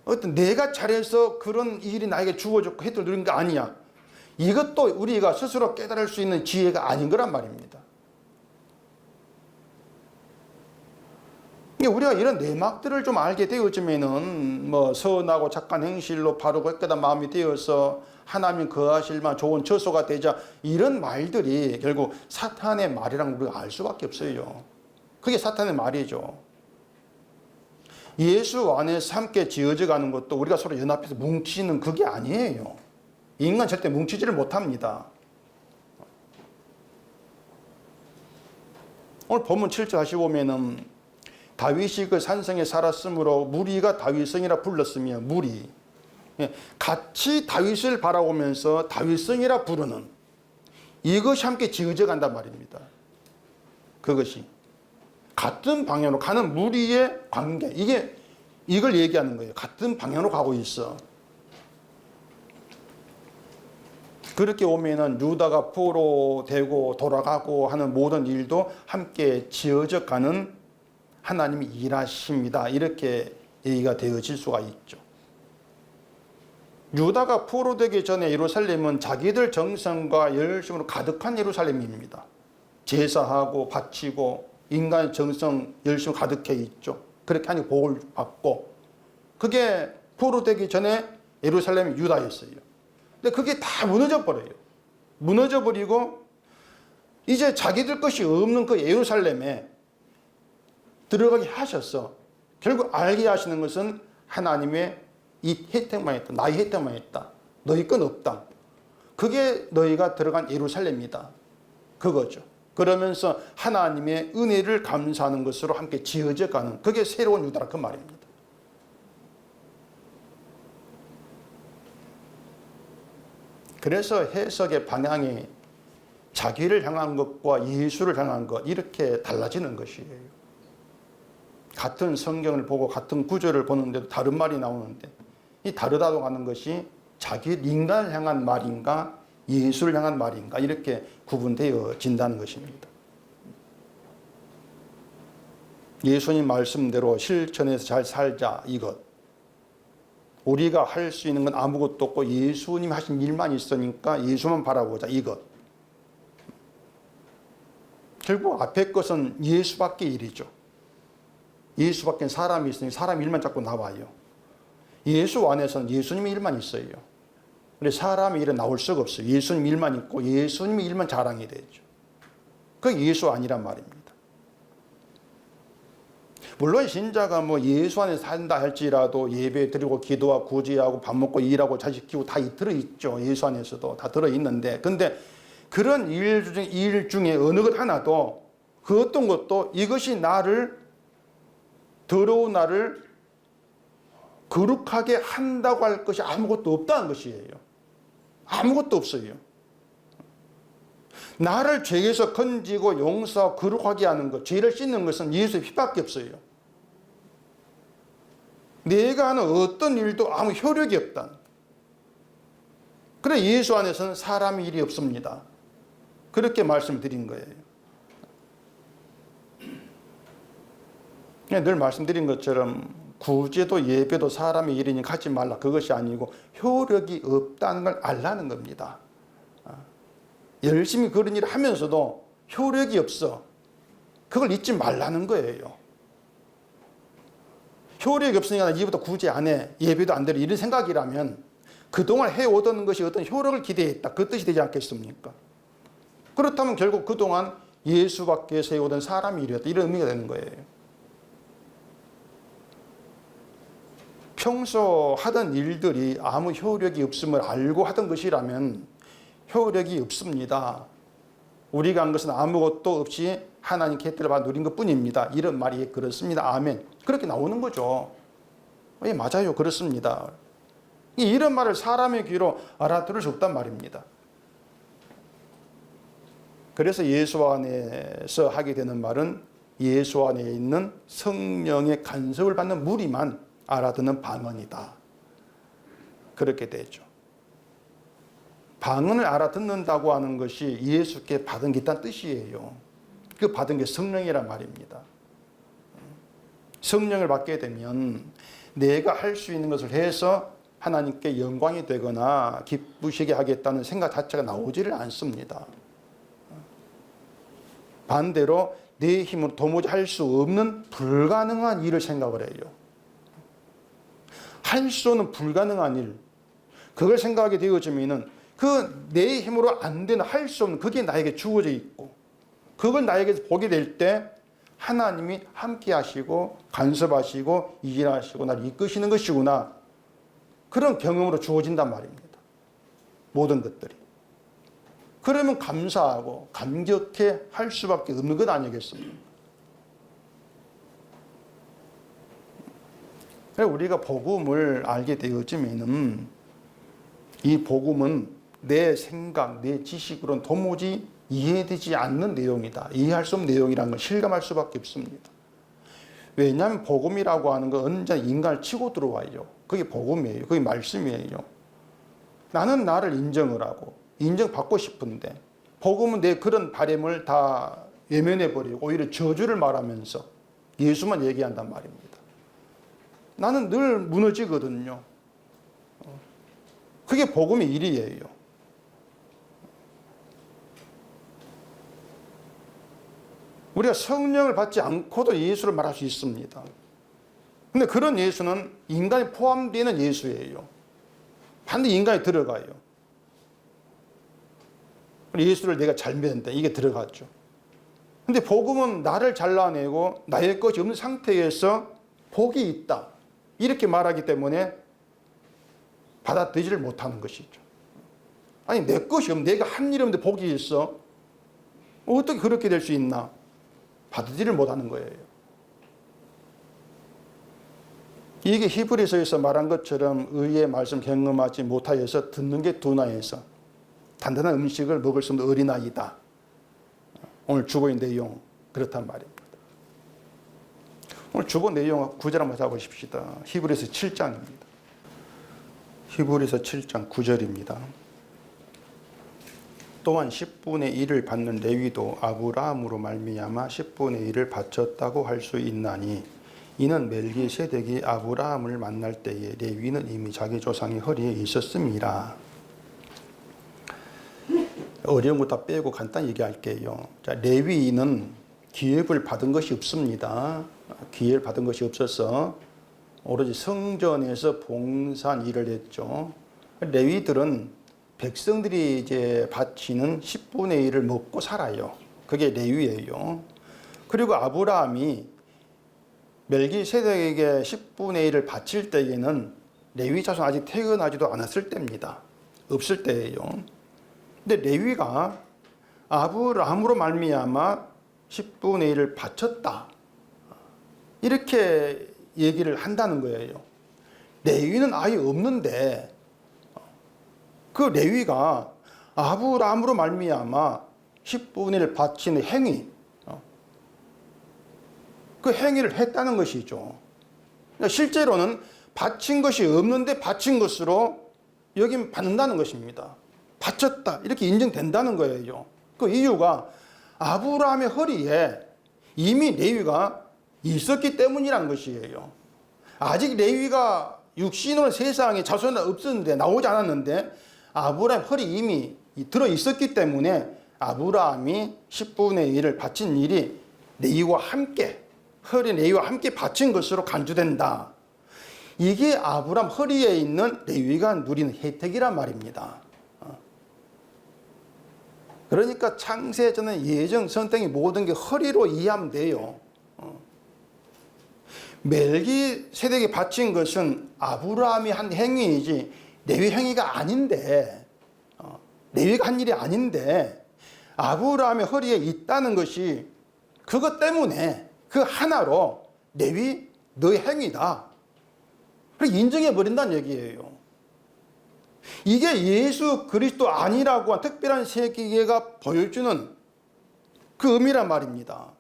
어떤 내가 잘해서 그런 일이 나에게 주어졌고 혜택을 누린 게 아니야. 이것도 우리가 스스로 깨달을 수 있는 지혜가 아닌 거란 말입니다. 우리가 이런 내막들을 좀 알게 되어지면은 뭐 선하고 착한 행실로 바르고 깨끗한 마음이 되어서 하나님 거하실만 좋은 처소가 되자, 이런 말들이 결국 사탄의 말이라는 걸 우리가 알 수밖에 없어요. 그게 사탄의 말이죠. 예수 안에서 함께 지어져 가는 것도 우리가 서로 연합해서 뭉치는 그게 아니에요. 인간 절대 뭉치지를 못합니다. 오늘 본문 7절 하시 보면은 다윗이 그 산성에 살았으므로 무리가 다윗성이라 불렀으며, 무리 같이 다윗을 바라보면서 다윗성이라 부르는 이것이 함께 지어져 간단 말입니다. 그것이 같은 방향으로 가는 무리의 관계, 이걸 얘기하는 거예요. 같은 방향으로 가고 있어. 그렇게 오면은 유다가 포로되고 돌아가고 하는 모든 일도 함께 지어져 가는 하나님이 일하십니다. 이렇게 얘기가 되어질 수가 있죠. 유다가 포로되기 전에 예루살렘은 자기들 정성과 열심으로 가득한 예루살렘입니다. 제사하고 바치고 인간의 정성, 열심 가득해 있죠. 그렇게 하니 복을 받고, 그게 포로되기 전에 예루살렘이 유다였어요. 근데 그게 다 무너져 버려요. 무너져 버리고 이제 자기들 것이 없는 그 예루살렘에 들어가게 하셨어. 결국 알게 하시는 것은 하나님의 이 혜택만 있다. 나의 혜택만 있다. 너희 건 없다. 그게 너희가 들어간 예루살렘이다. 그거죠. 그러면서 하나님의 은혜를 감사하는 것으로 함께 지어져 가는, 그게 새로운 유다라 그 말입니다. 그래서 해석의 방향이 자기를 향한 것과 예수를 향한 것, 이렇게 달라지는 것이에요. 같은 성경을 보고 같은 구절을 보는데도 다른 말이 나오는데, 이 다르다고 하는 것이 자기 인간을 향한 말인가 예수를 향한 말인가, 이렇게 구분되어진다는 것입니다. 예수님 말씀대로 실천해서 잘 살자, 이것. 우리가 할 수 있는 건 아무것도 없고 예수님이 하신 일만 있으니까 예수만 바라보자, 이것. 결국 앞에 것은 예수밖에 일이죠. 예수밖에 사람이 있으니 사람 일만 자꾸 나와요. 예수 안에서는 예수님 일만 있어요. 그런데 사람의 일은 나올 수가 없어요. 예수님 일만 있고 예수님의 일만 자랑이 되죠. 그게 예수 아니란 말입니다. 물론 신자가 뭐 예수 안에서 산다 할지라도 예배 드리고 기도하고 구제하고 밥 먹고 일하고 자식 키우고 다 들어있죠. 예수 안에서도 다 들어있는데, 근데 그런 일 중에 어느 것 하나도 그 어떤 것도 이것이 나를, 더러운 나를 거룩하게 한다고 할 것이 아무것도 없다는 것이에요. 아무것도 없어요. 나를 죄에서 건지고 용서하고 거룩하게 하는 것, 죄를 씻는 것은 예수의 피밖에 없어요. 내가 하는 어떤 일도 아무 효력이 없다. 그래 예수 안에서는 사람의 일이 없습니다. 그렇게 말씀드린 거예요. 늘 말씀드린 것처럼 구제도 예배도 사람의 일이니 하지 말라, 그것이 아니고 효력이 없다는 걸 알라는 겁니다. 열심히 그런 일을 하면서도 효력이 없어. 그걸 잊지 말라는 거예요. 효력이 없으니까 이제부터 구제 안 해, 예배도 안 드려, 이런 생각이라면 그동안 해오던 것이 어떤 효력을 기대했다, 그 뜻이 되지 않겠습니까? 그렇다면 결국 그동안 예수 밖에서 해오던 사람의 일이었다, 이런 의미가 되는 거예요. 평소 하던 일들이 아무 효력이 없음을 알고 하던 것이라면 효력이 없습니다. 우리가 한 것은 아무것도 없이 하나님께 혜택을 받아 누린 것뿐입니다. 이런 말이 그렇습니다. 아멘. 그렇게 나오는 거죠. 예, 맞아요. 그렇습니다. 이런 말을 사람의 귀로 알아들을 수 없단 말입니다. 그래서 예수 안에서 하게 되는 말은 예수 안에 있는 성령의 간섭을 받는 무리만 알아듣는 방언이다. 그렇게 되죠. 방언을 알아듣는다고 하는 것이 예수께 받은 게 있다는 뜻이에요. 그 받은 게 성령이란 말입니다. 성령을 받게 되면 내가 할 수 있는 것을 해서 하나님께 영광이 되거나 기쁘시게 하겠다는 생각 자체가 나오지를 않습니다. 반대로 내 힘으로 도무지 할 수 없는 불가능한 일을 생각을 해요. 할 수 없는 불가능한 일, 그걸 생각하게 되어지면은 그 내 힘으로 안 되는, 할 수 없는, 그게 나에게 주어져 있고, 그걸 나에게 보게 될 때 하나님이 함께 하시고 간섭하시고 일하시고 나를 이끄시는 것이구나, 그런 경험으로 주어진단 말입니다. 모든 것들이. 그러면 감사하고 감격해 할 수밖에 없는 것 아니겠습니까? 우리가 복음을 알게 되어지면은 이 복음은 내 생각, 내 지식으로는 도무지 이해되지 않는 내용이다. 이해할 수 없는 내용이라는 걸 실감할 수밖에 없습니다. 왜냐하면 복음이라고 하는 건 언제나 인간을 치고 들어와요. 그게 복음이에요. 그게 말씀이에요. 나는 나를 인정을 하고 인정받고 싶은데 복음은 내 그런 바람을 다 외면해버리고 오히려 저주를 말하면서 예수만 얘기한단 말입니다. 나는 늘 무너지거든요. 그게 복음의 일이에요. 우리가 성령을 받지 않고도 예수를 말할 수 있습니다. 근데 그런 예수는 인간이 포함되는 예수예요. 반드시 인간이 들어가요. 예수를 내가 잘 믿는다, 이게 들어갔죠. 근데 복음은 나를 잘라내고 나의 것이 없는 상태에서 복이 있다, 이렇게 말하기 때문에 받아들이지를 못하는 것이죠. 아니 내 것이 없는데 내가 한 일 없는데 복이 있어? 어떻게 그렇게 될 수 있나? 받아들이지를 못하는 거예요. 이게 히브리서에서 말한 것처럼 의의 말씀 경험하지 못하여서 듣는 게 둔하여서 단단한 음식을 먹을 수 없는 어린아이다. 오늘 주보의 내용 그렇단 말입니다. 오늘 주보 내용 구절 한번 잡으십시다. 히브리서 7장입니다. 히브리서 7장 9절입니다. 또한 10분의 1을 받는 레위도 아브라함으로 말미암아 10분의 1을 바쳤다고 할 수 있나니 이는 멜기세덱이 아브라함을 만날 때에 레위는 이미 자기 조상의 허리에 있었음이라. 어려운 거 다 빼고 간단히 얘기할게요. 자, 레위인은 기업을 받은 것이 없습니다. 기회를 받은 것이 없어서 오로지 성전에서 봉사한 일을 했죠. 레위들은 백성들이 이제 바치는 10분의 1을 먹고 살아요. 그게 레위예요. 그리고 아브라함이 멜기세덱에게 10분의 1을 바칠 때에는 레위 자손 아직 태어나지도 않았을 때입니다. 없을 때예요. 근데 레위가 아브라함으로 말미암아 10분의 1을 바쳤다. 이렇게 얘기를 한다는 거예요. 레위는 아예 없는데 그 레위가 아브라함으로 말미암아 10분의 1을 바치는 행위, 그 행위를 했다는 것이죠. 실제로는 바친 것이 없는데 바친 것으로 여긴 받는다는 것입니다. 바쳤다 이렇게 인정된다는 거예요. 그 이유가 아브라함의 허리에 이미 레위가 있었기 때문이라는 것이에요. 아직 레위가 육신으로 세상에 자손은 없었는데 나오지 않았는데 아브라함 허리 이미 들어 있었기 때문에 아브라함이 10분의 1을 바친 일이 레위와 함께 허리 레위와 함께 바친 것으로 간주된다. 이게 아브라함 허리에 있는 레위가 누리는 혜택이란 말입니다. 그러니까 창세전의 예정 선택이 모든 게 허리로 이해하면 돼요. 멜기세덱이 바친 것은 아브라함이 한 행위이지 레위 행위가 아닌데, 레위가 한 일이 아닌데 아브라함의 허리에 있다는 것이 그것 때문에 그 하나로 레위 너의 행위다. 그렇게 인정해 버린다는 얘기예요. 이게 예수 그리스도 아니라고 한 특별한 세계가 보여주는 그 의미란 말입니다.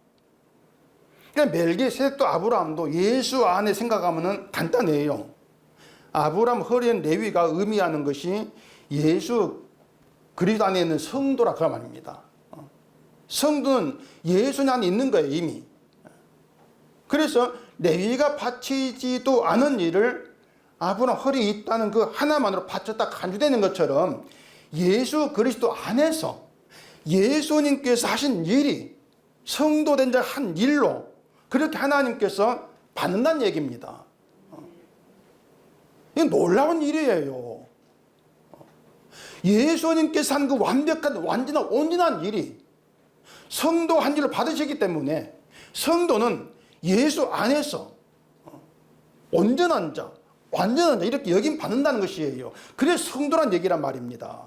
그러니까 멜기세덱도 아브라함도 예수 안에 생각하면 간단해요. 아브라함 허리엔 레위가 의미하는 것이 예수 그리스도 안에 있는 성도라 그 말입니다. 성도는 예수 안에 있는 거예요 이미. 그래서 레위가 바치지도 않은 일을 아브라함 허리에 있다는 그 하나만으로 바쳤다 간주되는 것처럼 예수 그리스도 안에서 예수님께서 하신 일이 성도된 자 한 일로 그렇게 하나님께서 받는다는 얘기입니다. 이게 놀라운 일이에요. 예수님께서 한 그 완벽한 완전한 온전한 일이 성도 한 일로 받으시기 때문에 성도는 예수 안에서 온전한 자 완전한 자 이렇게 여김 받는다는 것이에요. 그래서 성도란 얘기란 말입니다.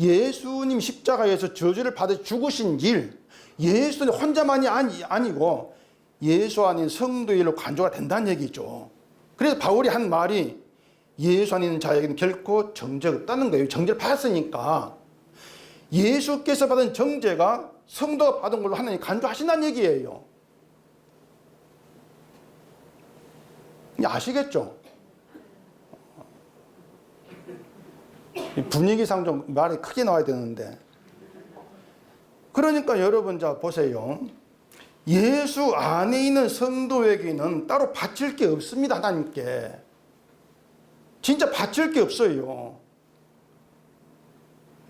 예수님 십자가에서 저주를 받아 죽으신 일 예수님 혼자만이 아니고 예수 안인 성도의 일로 간주가 된다는 얘기죠. 그래서 바울이 한 말이 예수 안에 있는 자에게는 결코 정죄가 없다는 거예요. 정죄를 받았으니까 예수께서 받은 정죄가 성도가 받은 걸로 하나님 간주하신다는 얘기예요. 아시겠죠? 분위기상 좀 말이 크게 나와야 되는데 그러니까 여러분 자 보세요. 예수 안에 있는 성도에게는 따로 바칠 게 없습니다. 하나님께 진짜 바칠 게 없어요.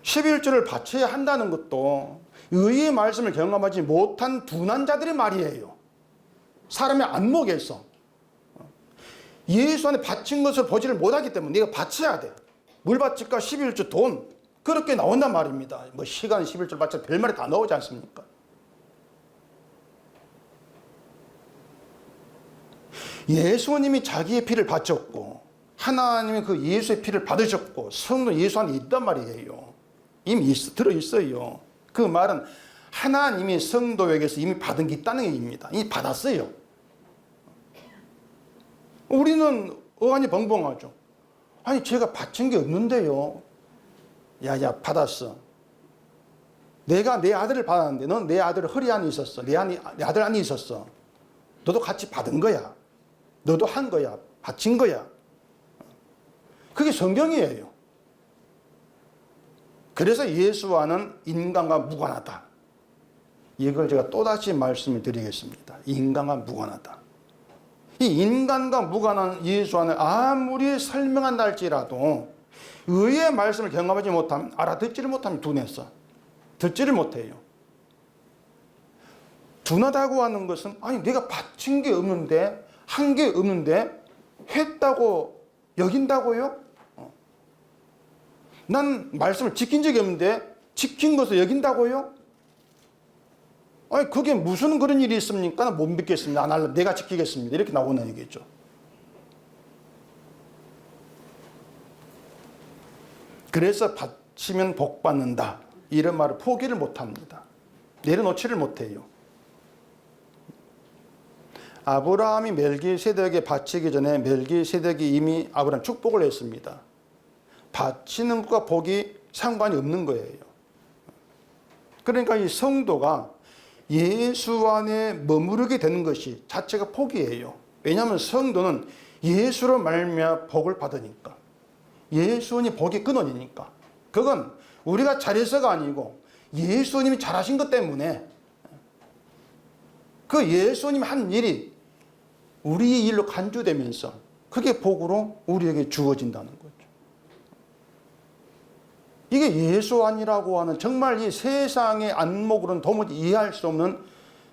11조를 바쳐야 한다는 것도 의의 말씀을 경험하지 못한 둔한 자들의 말이에요. 사람의 안목에서 예수 안에 바친 것을 보지를 못하기 때문에 네가 바쳐야 돼. 물 바칠까 11조 돈 그렇게 나온단 말입니다. 뭐 시간 11조를 바쳐 별말이 다 나오지 않습니까? 예수님이 자기의 피를 바쳤고 하나님이 그 예수의 피를 받으셨고 성도 예수 안에 있단 말이에요. 이미 들어있어요. 그 말은 하나님이 성도에게서 이미 받은 게 있다는 얘기입니다. 이미 받았어요. 우리는 어안이 벙벙하죠. 아니 제가 바친 게 없는데요. 야야 받았어. 내가 내 아들을 받았는데 넌 내 아들 허리 안에 있었어. 내 아들 안에 있었어. 너도 같이 받은 거야. 너도 한 거야. 바친 거야. 그게 성경이에요. 그래서 예수와는 인간과 무관하다. 이걸 제가 또다시 말씀을 드리겠습니다. 인간과 무관하다. 이 인간과 무관한 예수와는 아무리 설명한다 할지라도 의의 말씀을 경험하지 못하면 알아듣지를 못하면 둔해서 듣지를 못해요. 둔하다고 하는 것은 아니 내가 바친 게 없는데 한 게 없는데 했다고 여긴다고요? 난 말씀을 지킨 적이 없는데 지킨 것을 여긴다고요? 아니 그게 무슨 그런 일이 있습니까? 난 못 믿겠습니다. 내가 지키겠습니다. 이렇게 나오는 얘기죠. 그래서 바치면 복 받는다. 이런 말을 포기를 못합니다. 내려놓지를 못해요. 아브라함이 멜기세덱에게 바치기 전에 멜기세덱이 이미 아브라함 축복을 했습니다. 바치는 것과 복이 상관이 없는 거예요. 그러니까 이 성도가 예수 안에 머무르게 되는 것이 자체가 복이에요. 왜냐하면 성도는 예수로 말미암아 복을 받으니까. 예수님이 복의 근원이니까. 그건 우리가 잘해서가 아니고 예수님이 잘하신 것 때문에 그 예수님 한 일이 우리의 일로 간주되면서 그게 복으로 우리에게 주어진다는 거죠. 이게 예수안이라고 하는 정말 이 세상의 안목으로는 도무지 이해할 수 없는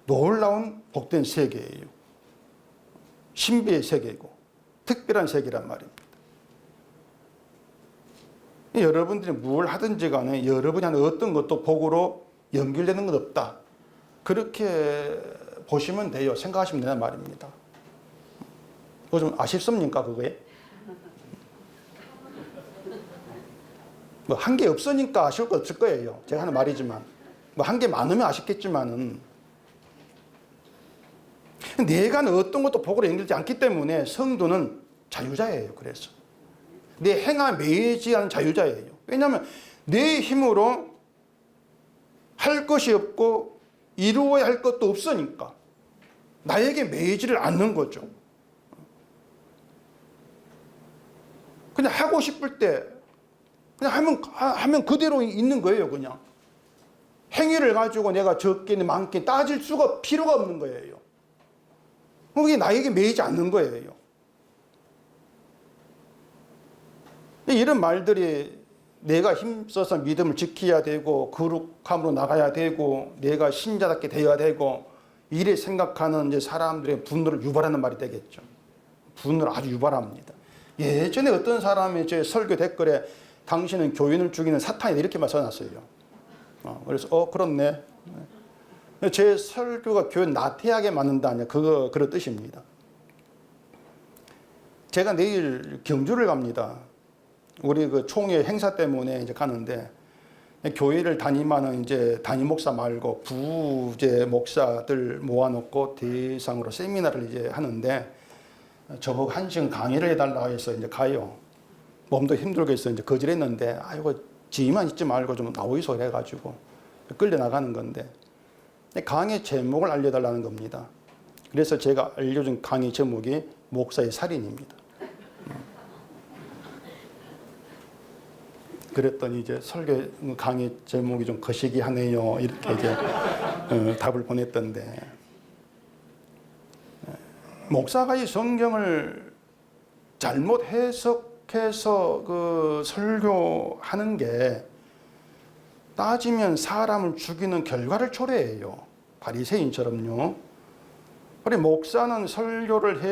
놀라운 복된 세계예요. 신비의 세계고 특별한 세계란 말입니다. 여러분들이 뭘 하든지 간에 여러분이 하는 어떤 것도 복으로 연결되는 것 없다. 그렇게 보시면 돼요. 생각하시면 된단 말입니다. 그거 좀 아쉽습니까 그거에? 뭐 한 게 없으니까 아쉬울 거 없을 거예요. 제가 하는 말이지만 뭐 한 게 많으면 아쉽겠지만은 내가 어떤 것도 복으로 연결되지 않기 때문에 성도는 자유자예요. 그래서 내 행함에 매이지 않은 자유자예요. 왜냐하면 내 힘으로 할 것이 없고 이루어야 할 것도 없으니까 나에게 매이지를 않는 거죠. 그냥 하고 싶을 때 그냥 하면 그대로 있는 거예요. 그냥 행위를 가지고 내가 적게는 많게 따질 수가 필요가 없는 거예요. 그게 나에게 매이지 않는 거예요. 이런 말들이 내가 힘써서 믿음을 지켜야 되고 거룩함으로 나가야 되고 내가 신자답게 되어야 되고 이래 생각하는 이제 사람들의 분노를 유발하는 말이 되겠죠. 분노를 아주 유발합니다. 예전에 어떤 사람이 제 설교 댓글에 당신은 교인을 죽이는 사탄이다 이렇게만 써놨어요. 그래서 그렇네. 제 설교가 교인 나태하게 만든다 아니야. 그런 뜻입니다. 제가 내일 경주를 갑니다. 우리 그 총회 행사 때문에 이제 가는데 교회를 담임하는 이제 담임 목사 말고 부제 목사들 모아놓고 대상으로 세미나를 이제 하는데 저보고 1시간 강의를 해달라고 해서 이제 가요. 몸도 힘들겠어 이제 거절했는데 아이고 지만 있지 말고 좀 나오이소 해가지고 끌려 나가는 건데 강의 제목을 알려달라는 겁니다. 그래서 제가 알려준 강의 제목이 목사의 살인입니다. 그랬더니 이제 설교 강의 제목이 좀 거시기하네요. 이렇게 이제 답을 보냈던데 목사가 이 성경을 잘못 해석해서 그 설교하는 게 따지면 사람을 죽이는 결과를 초래해요. 바리새인처럼요. 우리 목사는 성경을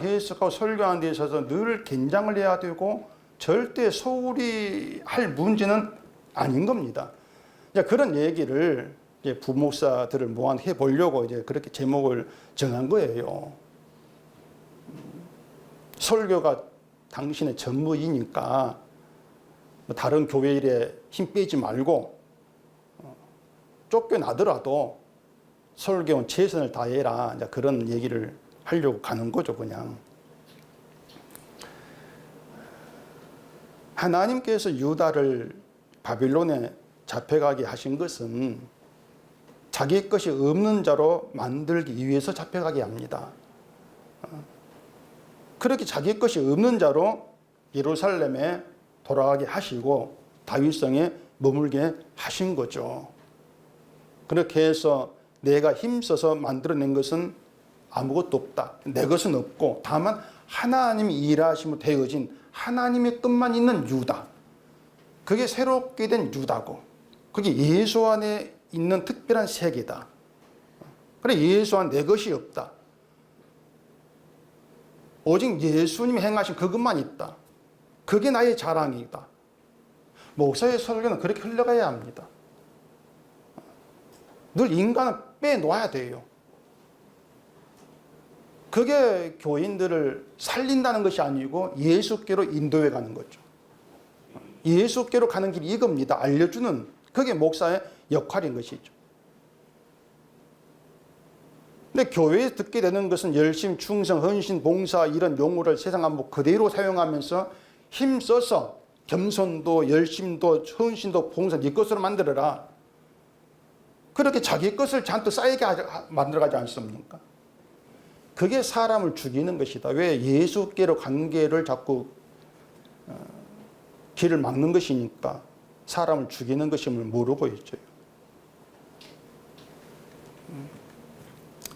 해석하고 설교하는 데 있어서 늘 긴장을 해야 되고 절대 소홀히 할 문제는 아닌 겁니다. 그런 얘기를 이제 부목사들을 모아해 보려고 이제 그렇게 제목을 정한 거예요. 설교가 당신의 전무이니까 다른 교회 일에 힘 빼지 말고 쫓겨나더라도 설교는 최선을 다해라. 이제 그런 얘기를 하려고 가는 거죠, 그냥. 하나님께서 유다를 바빌론에 잡혀가게 하신 것은 자기 것이 없는 자로 만들기 위해서 잡혀가게 합니다. 그렇게 자기 것이 없는 자로 예루살렘에 돌아가게 하시고 다윗성에 머물게 하신 거죠. 그렇게 해서 내가 힘써서 만들어낸 것은 아무것도 없다. 내 것은 없고 다만 하나님이 일하심으로 되어진 하나님의 끝만 있는 유다. 그게 새롭게 된 유다고, 그게 예수 안에 있는 특별한 세계다. 그래, 예수 안 내 것이 없다. 오직 예수님이 행하신 그것만 있다. 그게 나의 자랑이다. 목사의 설교는 그렇게 흘러가야 합니다. 늘 인간은 빼놓아야 돼요. 그게 교인들을 살린다는 것이 아니고 예수께로 인도해 가는 거죠. 예수께로 가는 길이 이겁니다. 알려주는, 그게 목사의 역할인 것이죠. 근데 교회에 듣게 되는 것은 열심, 충성, 헌신, 봉사 이런 용어를 세상 안보 그대로 사용하면서 힘써서 겸손도, 열심도, 헌신도, 봉사 네 것으로 만들어라. 그렇게 자기 것을 잔뜩 쌓이게 만들어가지 않습니까? 그게 사람을 죽이는 것이다. 왜? 예수께로 관계를 자꾸 길을 막는 것이니까 사람을 죽이는 것임을 모르고 있죠.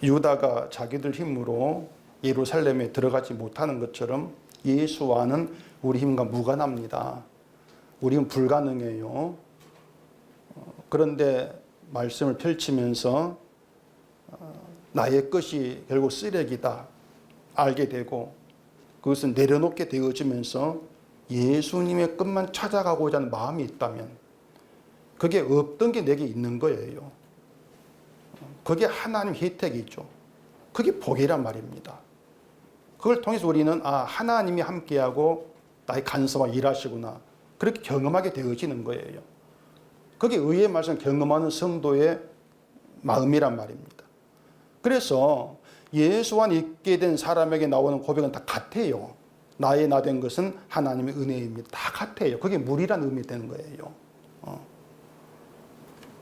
유다가 자기들 힘으로 예루살렘에 들어가지 못하는 것처럼 예수와는 우리 힘과 무관합니다. 우리 힘은 불가능해요. 그런데 말씀을 펼치면서 나의 것이 결국 쓰레기다 알게 되고 그것을 내려놓게 되어지면서 예수님의 끝만 찾아가고자 하는 마음이 있다면 그게 없던 게 내게 있는 거예요. 그게 하나님 혜택이죠. 그게 복이란 말입니다. 그걸 통해서 우리는 하나님이 함께하고 나의 간섭와 일하시구나 그렇게 경험하게 되어지는 거예요. 그게 의의 말씀 경험하는 성도의 마음이란 말입니다. 그래서 예수 안에 있게 된 사람에게 나오는 고백은 다 같아요. 나의 나 된 것은 하나님의 은혜입니다. 다 같아요. 그게 물이란 의미 되는 거예요.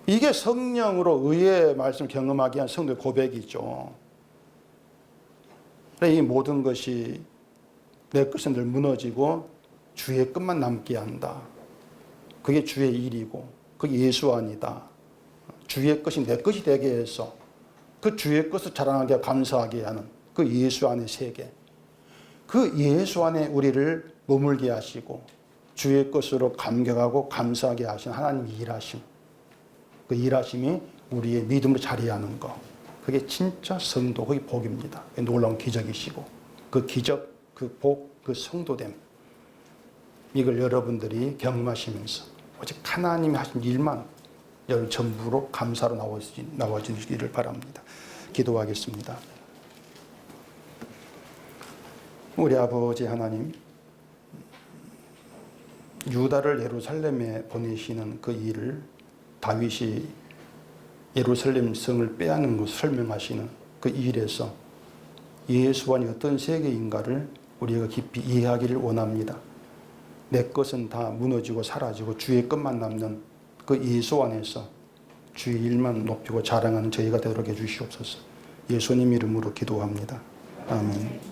이게 성령으로 의의 말씀을 경험하게 한 성도의 고백이죠. 이 모든 것이 내 것은 늘 무너지고 주의 끝만 남게 한다. 그게 주의 일이고 그게 예수 안이다. 주의 것이 내 것이 되게 해서 그 주의 것을 자랑하게 감사하게 하는 그 예수 안의 세계. 그 예수 안에 우리를 머물게 하시고 주의 것으로 감격하고 감사하게 하신 하나님의 일하심. 그 일하심이 우리의 믿음으로 자리하는 것. 그게 진짜 성도, 그게 복입니다. 놀라운 기적이시고 그 기적, 그 복, 그 성도됨. 이걸 여러분들이 경험하시면서 오직 하나님이 하신 일만 여러분 전부로 감사로 나와주시기를 바랍니다. 기도하겠습니다. 우리 아버지 하나님, 유다를 예루살렘에 보내시는 그 일을 다윗이 예루살렘 성을 빼앗는 것을 설명하시는 그 일에서 예수 안이 어떤 세계인가를 우리가 깊이 이해하기를 원합니다. 내 것은 다 무너지고 사라지고 주의 것만 남는 그 예수 안에서 주의 일만 높이고 자랑하는 저희가 되도록 해주시옵소서. 예수님 이름으로 기도합니다. 아멘.